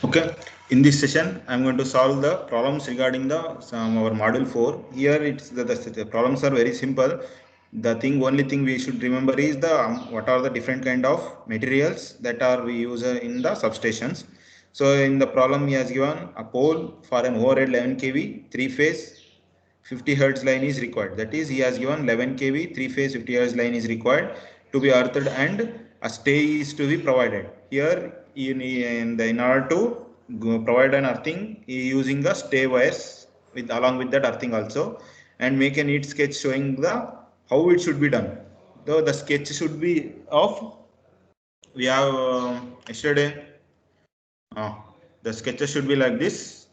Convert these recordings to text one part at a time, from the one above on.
Okay, in this session, I'm going to solve the problems regarding the our module 4. Here, it's the problems are very simple. The only thing we should remember is the what are the different kind of materials that are we use in the substations. So in the problem, he has given a pole for an overhead 11 kV, three phase 50 hertz line is required. That is, he has given 11 kV, three phase 50 hertz line is required to be earthed and a stay is to be provided. Here, in order to provide an earthing, using the stay wires with along with that earthing also, and make a neat sketch showing the how it should be done. Though the sketch should be of we have yesterday. The sketches should be like this,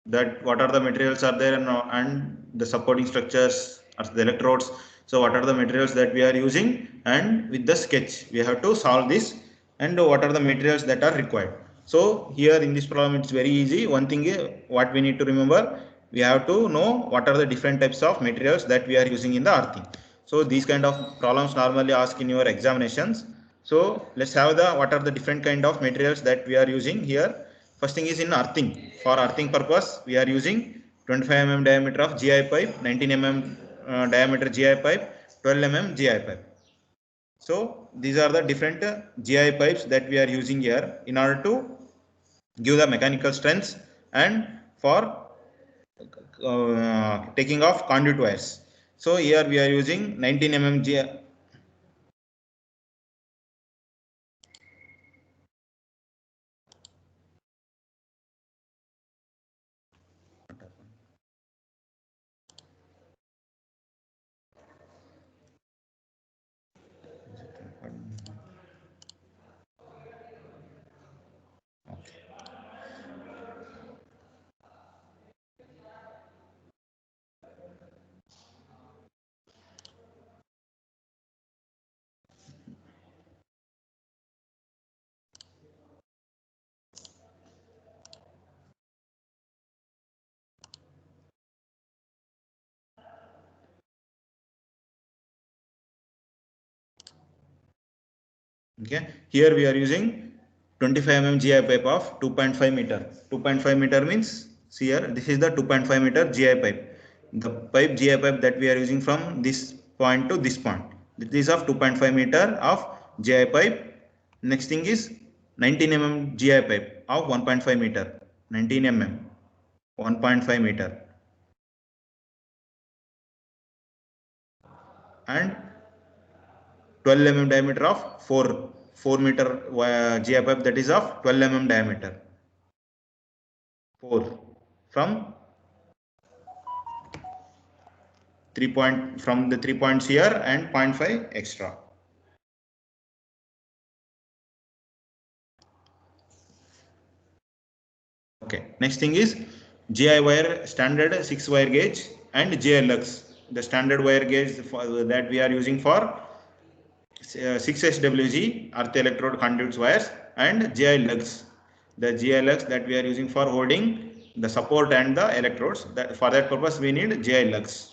that what are the materials are there and the supporting structures or the electrodes. So what are the materials that we are using, and with the sketch we have to solve this, and what are the materials that are required. So here in this problem it's very easy. One thing what we need to remember, we have to know what are the different types of materials that we are using in the earthing. So these kind of problems normally ask in your examinations. So let's have the what are the different kind of materials that we are using here. First thing is in earthing. For earthing purpose, we are using 25 mm diameter of GI pipe, 19 mm diameter GI pipe, 12 mm GI pipe. So these are the different GI pipes that we are using here in order to give the mechanical strengths and for taking off conduit wires. So here we are using 19 mm GI. Okay, here we are using 25 mm GI pipe of 2.5 meter. 2.5 meter means, see here, this is the 2.5 meter GI pipe. The pipe GI pipe that we are using from this point to this point. This is of 2.5 meter of GI pipe. Next thing is 19 mm GI pipe of 1.5 meter. 19 mm 1.5 meter, and 12 mm diameter of 4 meter GI pipe, that is of 12 mm diameter. 4 from 3 points here and 0.5 extra. Okay, next thing is GI wire, standard 6 wire gauge, and GI lugs. The standard wire gauge that we are using for 6 SWG earth electrode conduits wires, and GI lugs. The GI lugs that we are using for holding the support and the electrodes. For that purpose we need GI lugs.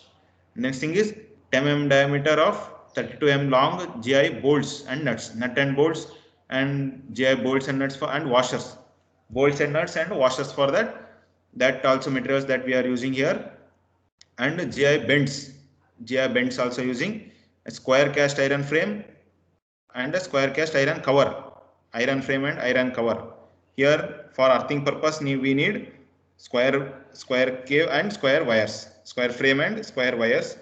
Next thing is 10 mm diameter of 32 mm long GI bolts and nuts, nut and bolts, and GI bolts and nuts and washers, bolts and nuts and washers for that. That also materials that we are using here, and GI bends also using a square cast iron frame and a square cast iron cover, iron frame and iron cover. Here for earthing purpose we need square cave and square wires, square frame and square wires.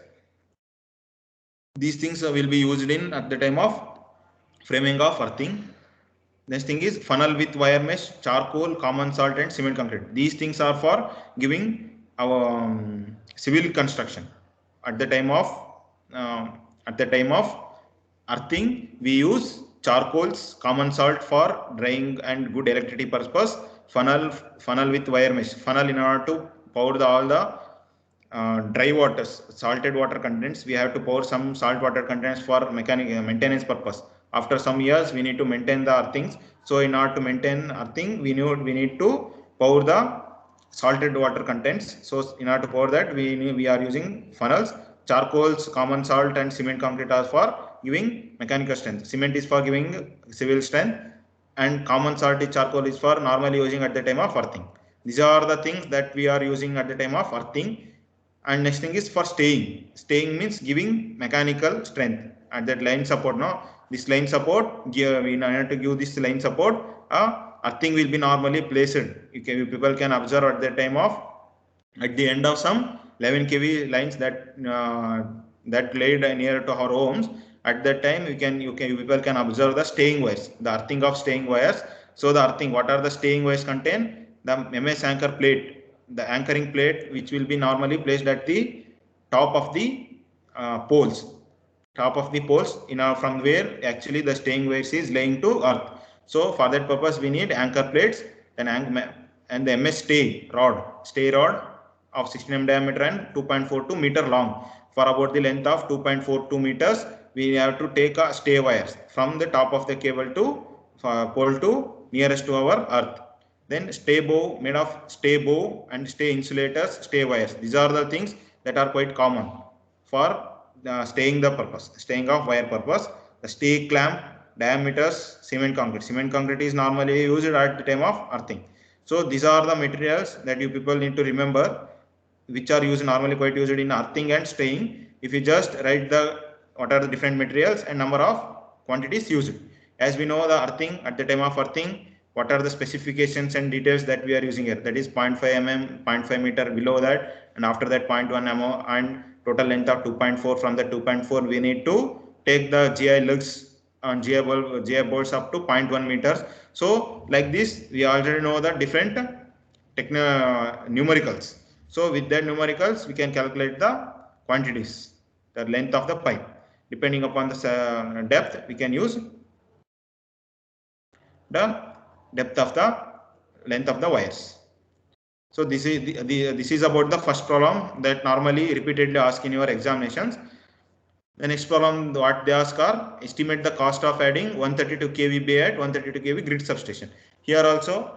These things will be used in at the time of framing of earthing. Next thing is funnel with wire mesh, charcoal, common salt, and cement concrete. These things are for giving our civil construction. At the time of uh, earthing, we use charcoals, common salt for drying and good electricity purpose. Funnel with wire mesh. Funnel in order to pour all the dry water, salted water contents. We have to pour some salt water contents for mechanical maintenance purpose. After some years, we need to maintain the earthings. So in order to maintain earthing, we need to pour the salted water contents. So in order to pour that, we are using funnels. Charcoals, common salt, and cement concrete are for giving mechanical strength. Cement is for giving civil strength, and common salt is charcoal is for normally using at the time of earthing. These are the things that we are using at the time of earthing. And next thing is for staying. Staying means giving mechanical strength at that line support. No, this line support, we need to give this line support. Earthing will be normally placed. People can observe at the time of at the end of some 11 kV lines that that laid near to our homes. At that time, people can observe the staying wires, the earthing of staying wires. So the earthing, what are the staying wires contain? The MS anchor plate, the anchoring plate, which will be normally placed at the top of the poles, from where actually the staying wires is laying to earth. So for that purpose, we need anchor plates and the MS stay rod of 16 mm diameter and 2.42 meter long. For about the length of 2.42 meters, we have to take a stay wires from the top of the cable to pole to nearest to our earth. Then stay bow, made of stay bow and stay insulators, stay wires. These are the things that are quite common for staying of wire purpose. The stay clamp, diameters, cement concrete. Cement concrete is normally used at the time of earthing. So these are the materials that you people need to remember, which are used normally quite used in earthing and staying. If you just write what are the different materials and number of quantities used. As we know, the earthing, at the time of earthing, what are the specifications and details that we are using here? That is 0.5 mm, 0.5 meter below that, and after that 0.1 mm, and total length of 2.4. From the 2.4, we need to take the GI lugs and GI bolts up to 0.1 meters. So like this, we already know the different numericals. So with that numericals, we can calculate the quantities, the length of the pipe. Depending upon the depth, we can use the depth of the length of the wires. So this is about the first problem that normally repeatedly asked in your examinations. The next problem, what they ask are estimate the cost of adding 132 kV bay at 132 kV grid substation. Here also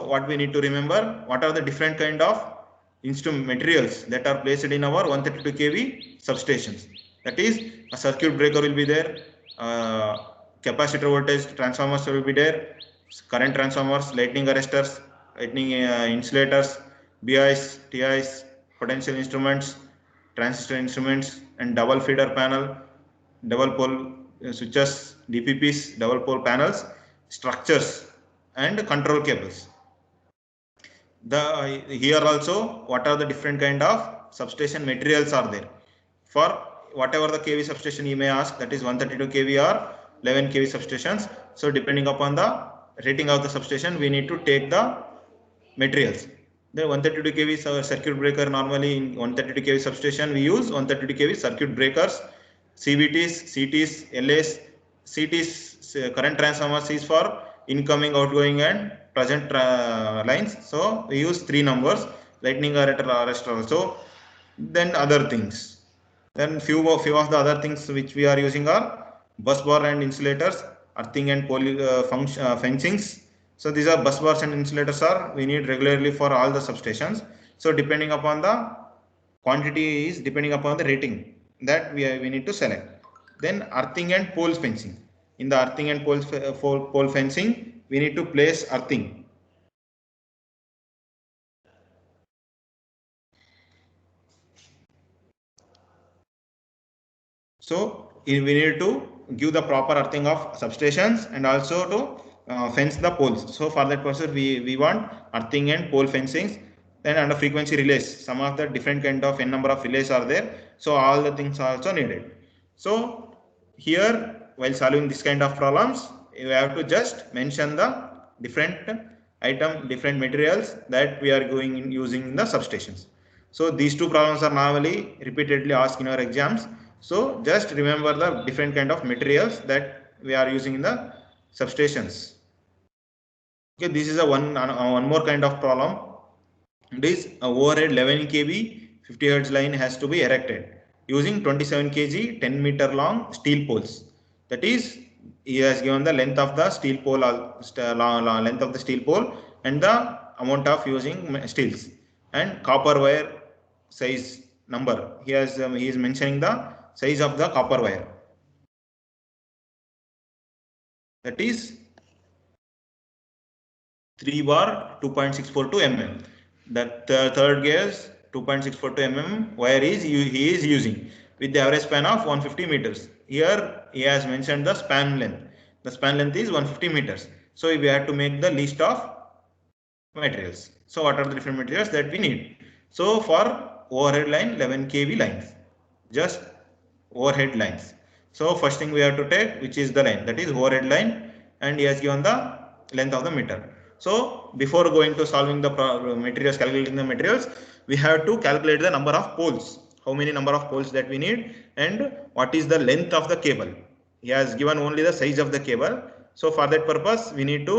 what we need to remember, what are the different kind of instrument materials that are placed in our 132 kV substations. That is, a circuit breaker will be there, capacitor voltage transformers will be there, current transformers, lightning arresters, lightning insulators, BIs, TIs, potential instruments, transistor instruments, and double feeder panel, double pole switches, DPPs, double pole panels, structures, and control cables. Here also, what are the different kind of substation materials are there? For whatever the kV substation you may ask, that is 132 kV or 11 kV substations. So depending upon the rating of the substation, we need to take the materials. The 132 kV circuit breaker, normally in 132 kV substation we use 132 kV circuit breakers, CVTs, CTs, LS. CTs, current transformers, is for incoming, outgoing, and present lines. So we use 3 numbers, lightning arrester also. Then other things. Then few of the other things which we are using are bus bar and insulators, earthing and fencings. So these are bus bars and insulators are we need regularly for all the substations. So depending upon the quantity is depending upon the rating that we need to select. Then earthing and pole fencing. In the earthing and pole fencing, we need to place earthing. So we need to give the proper earthing of substations and also to fence the poles. So for that purpose, we want earthing and pole fencing. Then under frequency relays, some of the different kind of n number of relays are there. So all the things are also needed. So here, while solving this kind of problems, you have to just mention the different different materials that we are using in the substations. So these two problems are normally repeatedly asked in our exams. So just remember the different kind of materials that we are using in the substations. Okay, this is a one more kind of problem. It is overhead 11 kV 50 Hz line has to be erected using 27 kg 10 meter long steel poles. That is, he has given the length of the steel pole, length of the steel pole, and the amount of using steels, and copper wire size number. He is mentioning the size of the copper wire. That is 3 bar 2.642 mm. That third gauge 2.642 mm wire he is using with the average span of 150 meters. Here he has mentioned the span length. The span length is 150 meters. So we have to make the list of materials. So what are the different materials that we need? So for overhead line 11 kV lines, just overhead lines. So first thing we have to take, which is the line, that is overhead line, and he has given the length of the meter. So before going to solving the materials, calculating the materials, we have to calculate the number of poles. How many number of poles that we need, and what is the length of the cable. He has given only the size of the cable. So for that purpose, we need to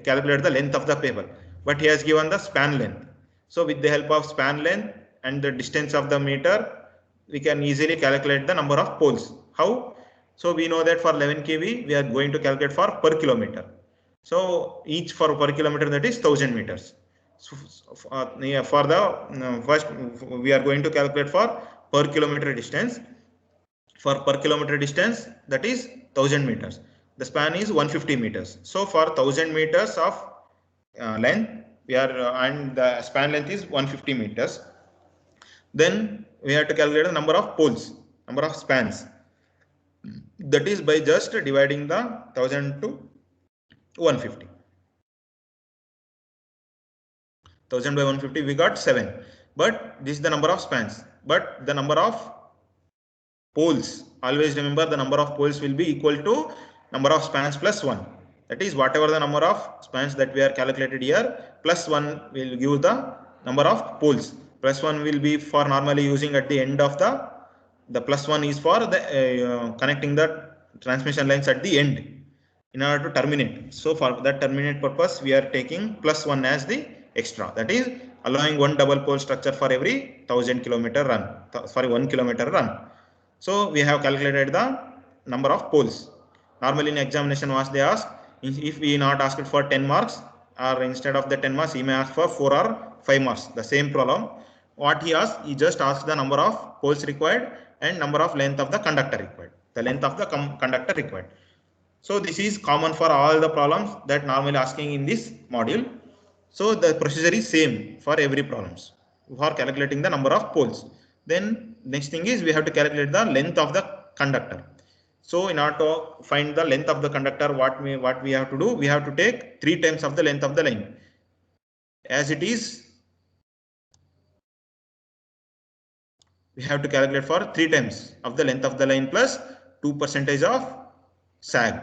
calculate the length of the cable. But he has given the span length. So with the help of span length and the distance of the meter, we can easily calculate the number of poles. How? So we know that for 11 kV, we are going to calculate for per kilometer. So each for per kilometer, that is 1000 meters. So for the first, we are going to calculate for per kilometer distance. For per kilometer distance, that is 1000 meters. The span is 150 meters. So for 1000 meters of length, we are and the span length is 150 meters. Then we have to calculate the number of poles, number of spans. That is by just dividing the 1000 to 150. 1000 by 150, we got 7. But this is the number of spans. But the number of poles, always remember the number of poles will be equal to number of spans plus 1. That is whatever the number of spans that we are calculated here, plus 1 will give the number of poles. Plus 1 will be for normally using at the end of the plus 1 is for the connecting the transmission lines at the end in order to terminate. So for that terminate purpose, we are taking plus 1 as the extra. That is allowing one double pole structure for every 1000 kilometer run, sorry 1 kilometer run. So we have calculated the number of poles. Normally in examination was they ask, if we not asked for 10 marks, or instead of the 10 marks, he may ask for 4 or 5 marks. The same problem. What he asked, he just asked the number of poles required and number of length of the conductor required. The length of the conductor required. So this is common for all the problems that normally asking in this module. So the procedure is same for every problems for calculating the number of poles. Then next thing is we have to calculate the length of the conductor. So in order to find the length of the conductor, what we have to do, we have to take 3 times of the length of the line. As it is, we have to calculate for 3 times of the length of the line plus 2% of sag.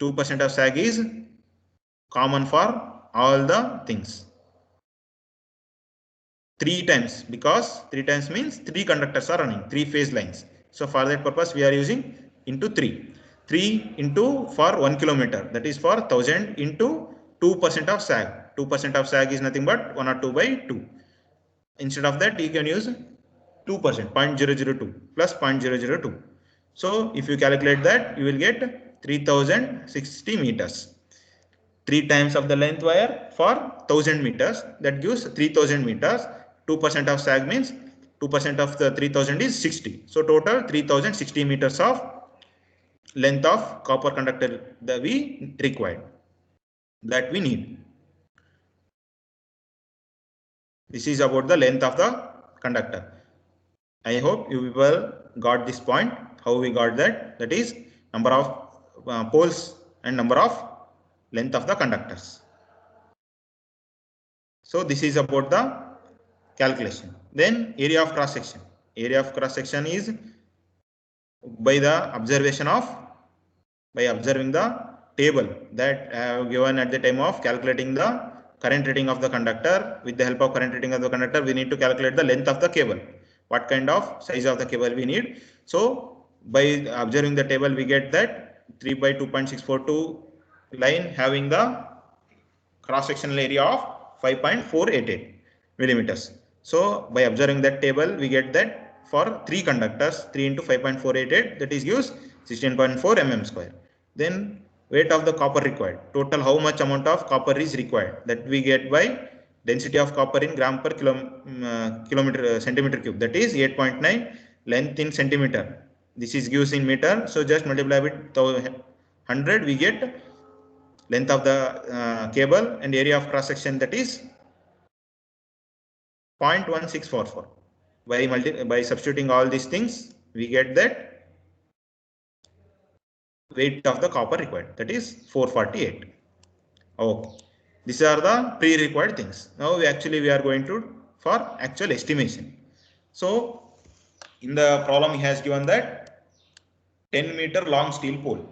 2% of sag is common for all the things. 3 times, because 3 times means 3 conductors are running, 3 phase lines. So for that purpose, we are using into 3. 3 into for 1 kilometer, that is for 1000 into 2% of sag. 2% of sag is nothing but 1 or 2 by 2. Instead of that, you can use 2%, 0.002 plus 0.002. So if you calculate that, you will get 3060 meters. 3 times of the length wire for 1000 meters, that gives 3000 meters. 2% of sag means 2% of the 3000 is 60. So total 3060 meters of length of copper conductor that we required, that we need. This is about the length of the conductor. I hope you people got this point, how we got that. That is number of poles and number of length of the conductors. So this is about the calculation. Then area of cross section. Area of cross section is by the observation of, by observing the table that I have given at the time of calculating the current rating of the conductor. With the help of current rating of the conductor, we need to calculate the length of the cable, what kind of size of the cable we need. So by observing the table, we get that 3 by 2.642 line having the cross sectional area of 5.488 millimeters. So by observing that table, we get that for 3 conductors, 3 into 5.488, that is gives 16.4 mm square. Then weight of the copper required, total how much amount of copper is required, that we get by density of copper in gram per kilometer centimeter cube, that is 8.9, length in centimeter This is gives in meter. So just multiply with 100, we get length of the cable and area of cross section, that is 0.1644. By substituting all these things, we get that weight of the copper required, that is 448. Okay, these are the pre-required things. Now we are going to for actual estimation. So in the problem he has given that 10 meter long steel pole.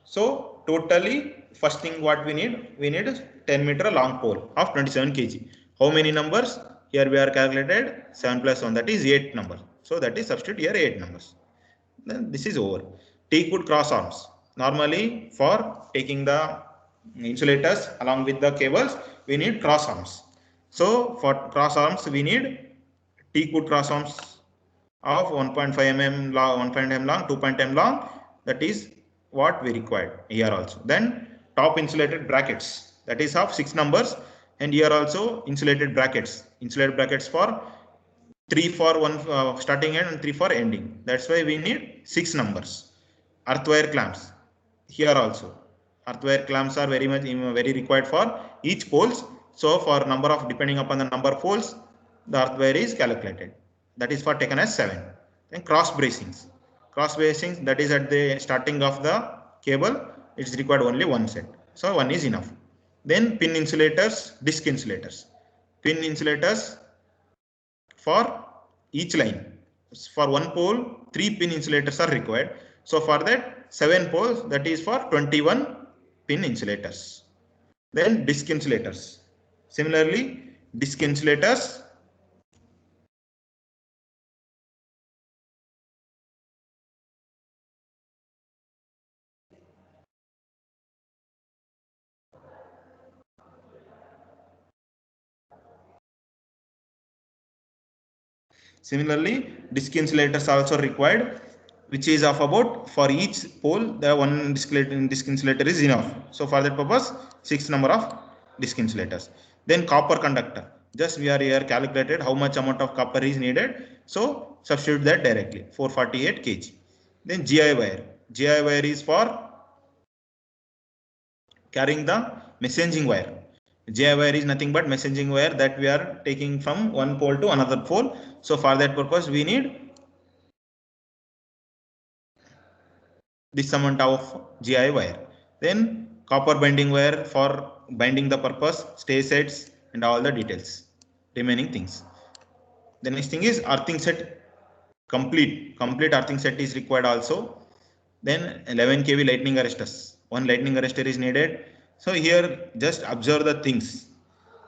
So totally first thing what we need 10 meter long pole of 27 kg. How many numbers? Here we are calculated 7 plus 1, that is 8 numbers. So that is substitute here 8 numbers. Then this is over. Teakwood cross arms. Normally for taking the insulators along with the cables, we need cross arms. So for cross arms we need teakwood cross arms of 1.5 mm long, 1.5 mm long, 2.0 mm long. That is what we required here also. Then top insulated brackets, that is of 6 numbers, and here also insulated brackets for 3 for one starting end and 3 for ending. That's why we need 6 numbers. Earth wire clamps, here also earth wire clamps are very required for each poles. So for number of, depending upon the number of poles, the earth wire is calculated, that is for taken as 7. Then cross bracings, that is at the starting of the cable, it's required only one set, so one is enough. Then pin insulators, disc insulators, pin insulators for each line. For one pole 3 pin insulators are required, so for that 7 poles, that is for 21 pin insulators. Then disc insulators, similarly disc insulators also required, which is of about, for each pole the one disc insulator is enough. So for that purpose 6 number of disc insulators. Then copper conductor, just we are here calculated how much amount of copper is needed, so substitute that directly, 448 kg. Then GI wire is for carrying the messaging wire. GI wire is nothing but messaging wire that we are taking from one pole to another pole. So for that purpose we need this amount of GI wire. Then copper binding wire for binding the purpose, stay sets and all the details, remaining things. The next thing is earthing set, complete earthing set is required also. Then 11 kV lightning arresters, one lightning arrestor is needed. So here just observe the things.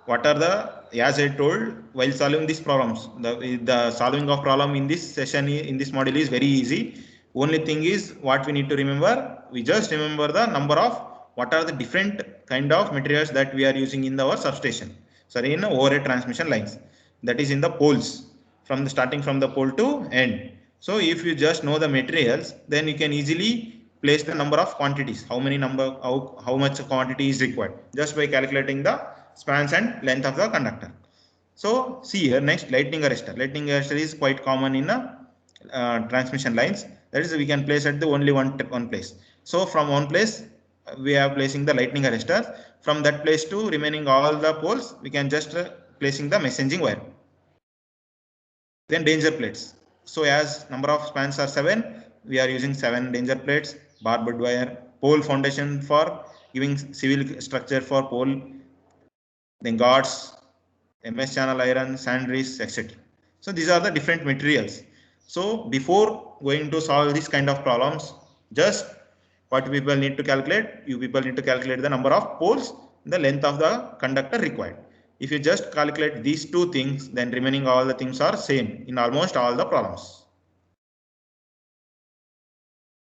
What are the, as I told while solving these problems, the solving of problem in this session, in this module is very easy. Only thing is what we need to remember, we just remember the number of what are the different kind of materials that we are using in our substation, sorry, in overhead transmission lines, that is in the poles, from the starting from the pole to end. So if you just know the materials, then you can easily place the number of quantities, how much quantity is required, just by calculating the spans and length of the conductor. So see here, next, lightning arrestor. Lightning arrestor is quite common in transmission lines, that is we can place at the only one place. So from one place we are placing the lightning arrestor, from that place to remaining all the poles we can just placing the messaging wire. Then danger plates, so as number of spans are 7, we are using 7 danger plates. Barbed wire, pole foundation for giving civil structure for pole, then guards, MS channel iron, sand reels, etc. So these are the different materials. So before going to solve this kind of problems, just what people need to calculate, you people need to calculate the number of poles, the length of the conductor required. If you just calculate these two things, then remaining all the things are same in almost all the problems.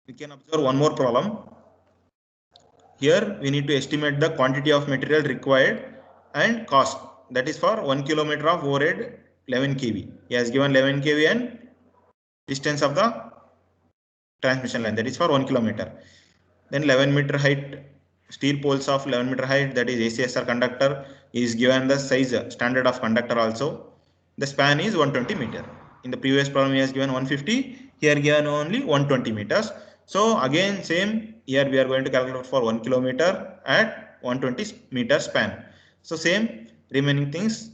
We can observe one more problem. Here we need to estimate the quantity of material required and cost, that is for 1 kilometer of overhead 11 kV. He has given 11 kV and distance of the transmission line, that is for 1 kilometer. Then 11 meter height steel poles of 11 meter height, that is ACSR conductor, is given the size standard of conductor also. The span is 120 meter. In the previous problem he has given 150, Here given only 120 meters. So again same, here we are going to calculate for 1 kilometer at 120 meter span. So same remaining things,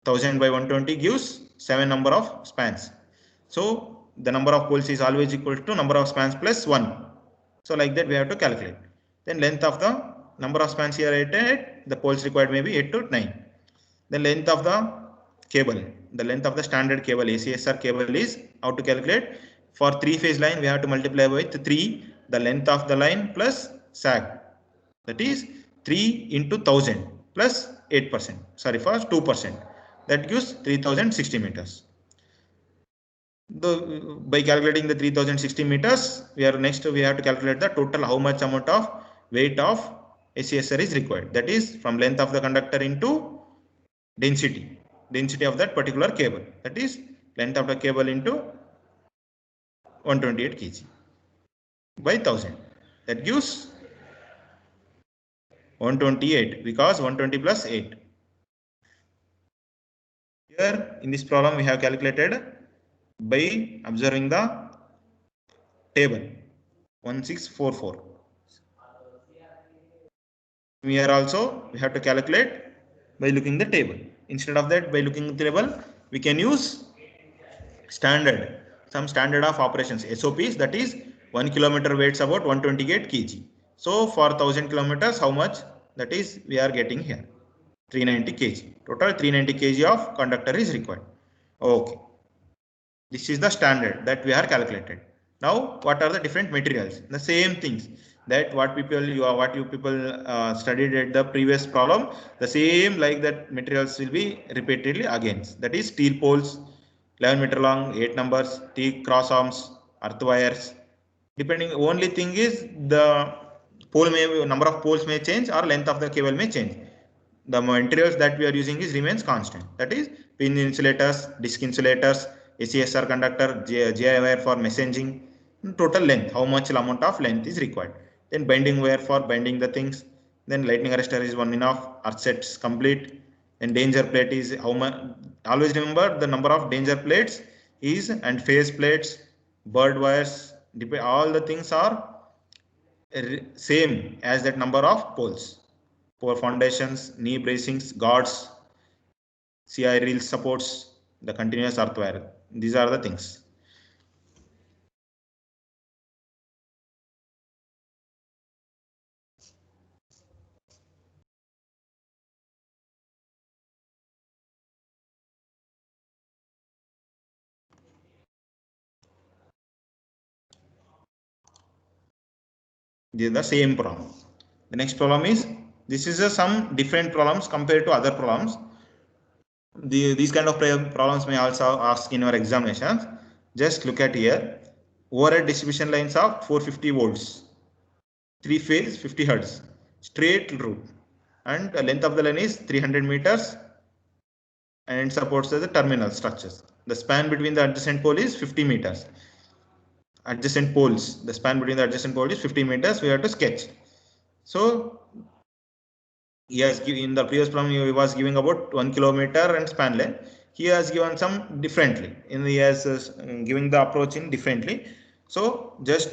1000 by 120 gives 7 number of spans. So the number of poles is always equal to number of spans plus 1. So like that we have to calculate. Then length of the number of spans here 8, the poles required may be 8 to 9. The length of the cable, the length of the standard cable ACSR cable is how to calculate. For 3-phase line we have to multiply with 3 the length of the line plus sag, that is 3 into 1000 plus 8%, sorry, for 2%, that gives 3060 meters. By calculating the 3060 meters, we have to calculate the total how much amount of weight of ACSR is required, that is from length of the conductor into density of that particular cable, that is length of the cable into 128 kg by 1000, that gives 128, because 120 plus 8. Here in this problem we have calculated by observing the table 1644. Here also we have to calculate by looking the table. Instead of that, by looking the table, we can use some standard of operations SOPs, that is 1 kilometer weights about 128 kg. So for 1000 kilometers, how much, that is we are getting here 390 kg. Total 390 kg of conductor is required. Okay, this is the standard that we are calculated. Now what are the different materials? The same things that what you people studied at the previous problem, the same like that materials will be repeatedly again. That is steel poles 11 meter long, 8 numbers, T cross arms, earth wires. Depending, only thing is the number of poles may change or length of the cable may change. The materials that we are using is remains constant. That is pin insulators, disc insulators, ACSR conductor, GI wire for messaging. Total length, how much amount of length is required. Then binding wire for binding the things. Then lightning arrestor is 1 enough. Earth sets complete. And danger plate is how much. Always remember the number of danger plates is, and phase plates, bird wires. All the things are same as that number of poles. For foundations, knee bracings, guards, CI rail supports, the continuous earth wire. These are the things. These are the same problem. The next problem is, this is some different problems compared to other problems. These kind of problems may also ask in your examinations. Just look at here. Overhead distribution lines of 450 volts, 3-phase 50 hertz, straight route, and the length of the line is 300 meters, and it supports the terminal structures. The span between the adjacent pole is 50 meters. Adjacent poles, the span between the adjacent pole is 50 meters. We have to sketch. So yes, in the previous problem he was giving about 1 kilometer and span length. He has given some differently. He has giving the approach in differently. So just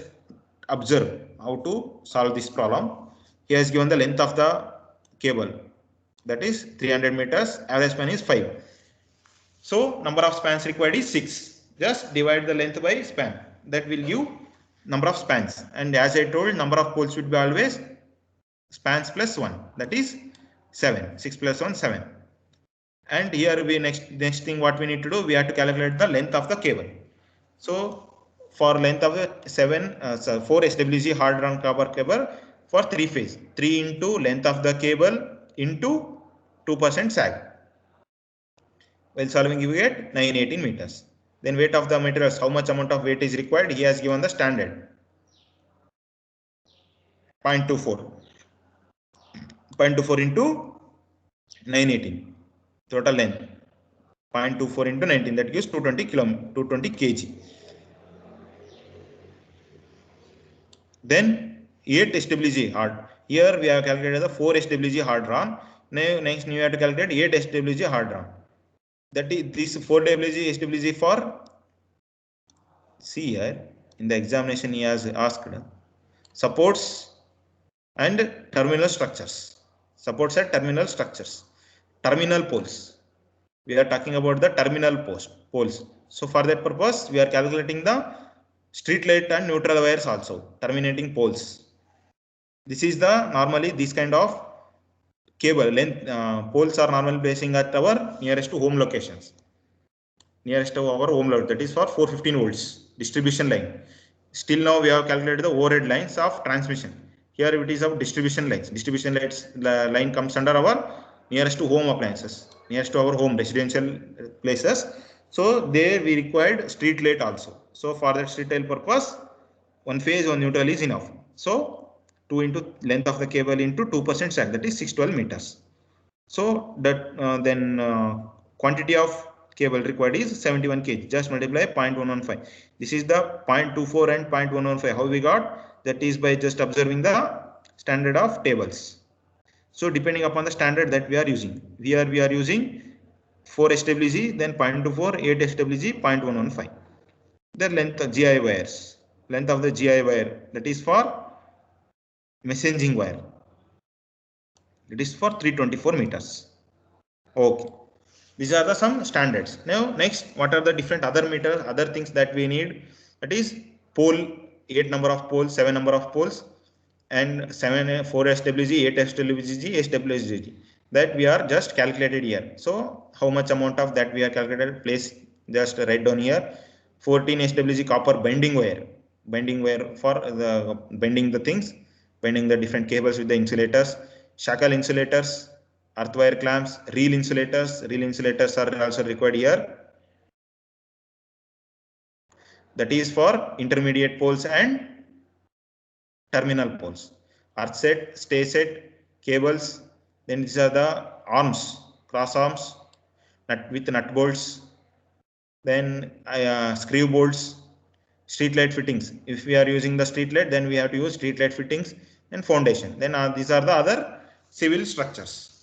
observe how to solve this problem. He has given the length of the cable, that is 300 meters. Average span is 5. So number of spans required is 6. Just divide the length by span. That will give number of spans. And as I told, number of poles should be always spans plus 1. That is 7. 6 plus 1, 7. And here we next thing what we need to do, we have to calculate the length of the cable. So for length of the 4 SWG hard run copper cable for 3-phase, 3 into length of the cable into 2% sag. While solving, you get 918 meters. Then weight of the materials, how much amount of weight is required? He has given the standard 0.24. 0.24 into 918. Total length 0.24 into 19, that gives 220 kg. Then 8 SWG hard. Here we have calculated the 4 SWG hard run. Now next we have to calculate 8 SWG hard run. That is this 4 SWG for See here, in the examination he has asked supports and terminal structures. Supports and terminal structures. Terminal poles. We are talking about the terminal poles. So for that purpose, we are calculating the street light and neutral wires also, terminating poles. This is the normally this kind of cable length poles are normally placing at our nearest to home locations. Nearest to our home load, that is for 415 volts distribution line. Still now we have calculated the overhead lines of transmission. Here it is of distribution lines. Distribution lines line comes under our nearest to home appliances, nearest to our home residential places. So there we required street light also. So for that street light purpose, one phase, one neutral is enough. So 2 into length of the cable into 2% sag, that is 612 meters. So that then quantity of cable required is 71 kg. Just multiply 0.115. This is the 0.24 and 0.115. How we got? That is by just observing the standard of tables. So depending upon the standard that we are using. Here we are using 4 SWG, then 0.24, 8 SWG, 0.115. The length of GI wires. Length of the GI wire, that is for messaging wire. It is for 324 meters. Okay. These are the some standards. Now next, what are the different other meters, other things that we need? That is pole, 8 number of poles, 7 number of poles, and 4 SWG, 8 SWG, SWG. That we are just calculated here. So how much amount of that we are calculated? Place just write down here. 14 SWG copper bending wire for the bending the things, bending the different cables with the insulators, shackle insulators, earth wire clamps, reel insulators. Reel insulators are also required here. That is for intermediate poles and terminal poles. Earth set, stay set, cables. Then these are the arms, cross arms, with nut bolts. Then screw bolts, street light fittings. If we are using the street light, then we have to use street light fittings and foundation. Then these are the other civil structures.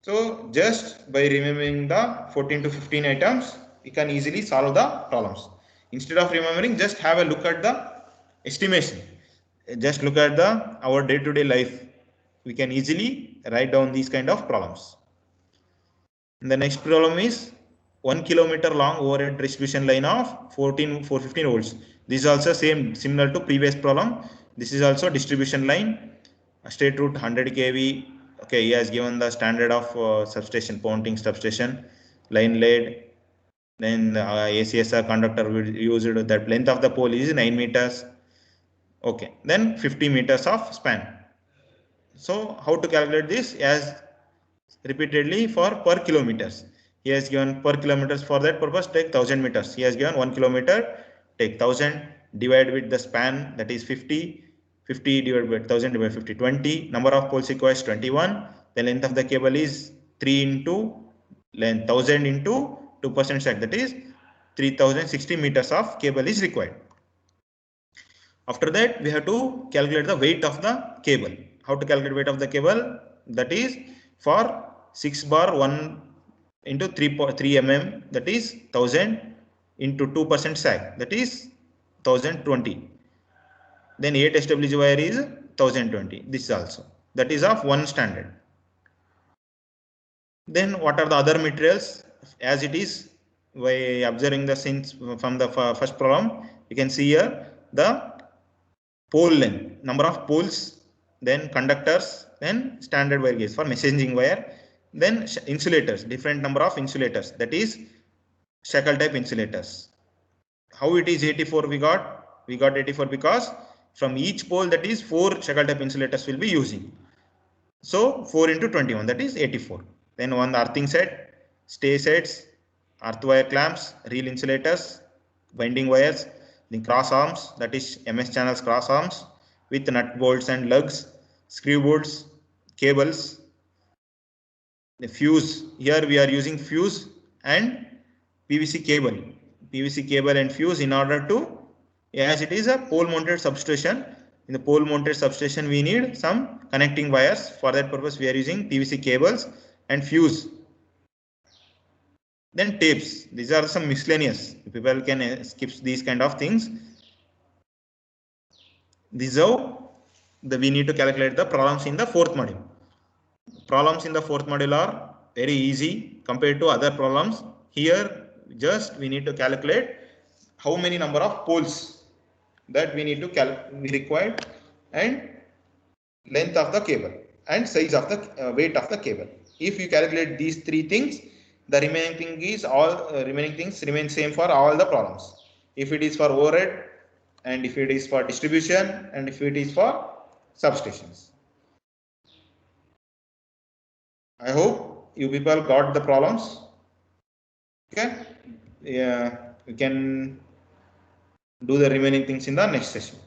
So just by remembering the 14 to 15 items, we can easily solve the problems. Instead of remembering, just have a look at the estimation. Just look at our day-to-day life. We can easily write down these kind of problems. And the next problem is 1 kilometer long overhead distribution line of 415 volts. This is also similar to previous problem. This is also distribution line, straight route 100 kV. Okay, he has given the standard of substation, Ponting substation, line laid. Then the ACSR conductor will use it. That length of the pole is 9 meters. Okay, then 50 meters of span. So how to calculate this? As repeatedly for per kilometers. He has given per kilometers. For that purpose, take 1000 meters. He has given 1 kilometer, take 1000, divide with the span, that is 50. 50 divided by 1000 divided by 50, 20. Number of poles requires 21. The length of the cable is 3 into length 1000 into 2% sag, that is 3060 meters of cable is required. After that, we have to calculate the weight of the cable. How to calculate weight of the cable? That is for 6 bar 1 into 3 mm, that is 1000 into 2% sag, that is 1020. Then 8 SWG wire is 1020. This is also, that is of one standard. Then what are the other materials? As it is, by observing the since from the first problem, you can see here the pole length, number of poles, then conductors, then standard wire gauge for messaging wire, then insulators, different number of insulators, that is shackle type insulators. How it is 84 we got 84 because from each pole, that is 4 shackle type insulators will be using. So 4 into 21, that is 84. Then on the earthing set, stay sets, earth wire clamps, reel insulators, binding wires, the cross arms, that is MS channels cross arms with nut bolts and lugs, screw bolts, cables, the fuse. Here we are using fuse and PVC cable and fuse in order to, as it is a pole mounted substation. In the pole mounted substation, we need some connecting wires. For that purpose, we are using PVC cables and fuse. Then tapes. These are some miscellaneous. People can skip these kind of things. This is how we need to calculate the problems in the fourth module. Problems in the fourth module are very easy compared to other problems. Here, just we need to calculate how many number of poles that we need to we require, and length of the cable and size of the weight of the cable. If you calculate these three things, the remaining thing is all remaining things remain same for all the problems. If it is for overhead, and if it is for distribution, and if it is for substations. I hope you people got the problems. Okay, yeah, we can do the remaining things in the next session.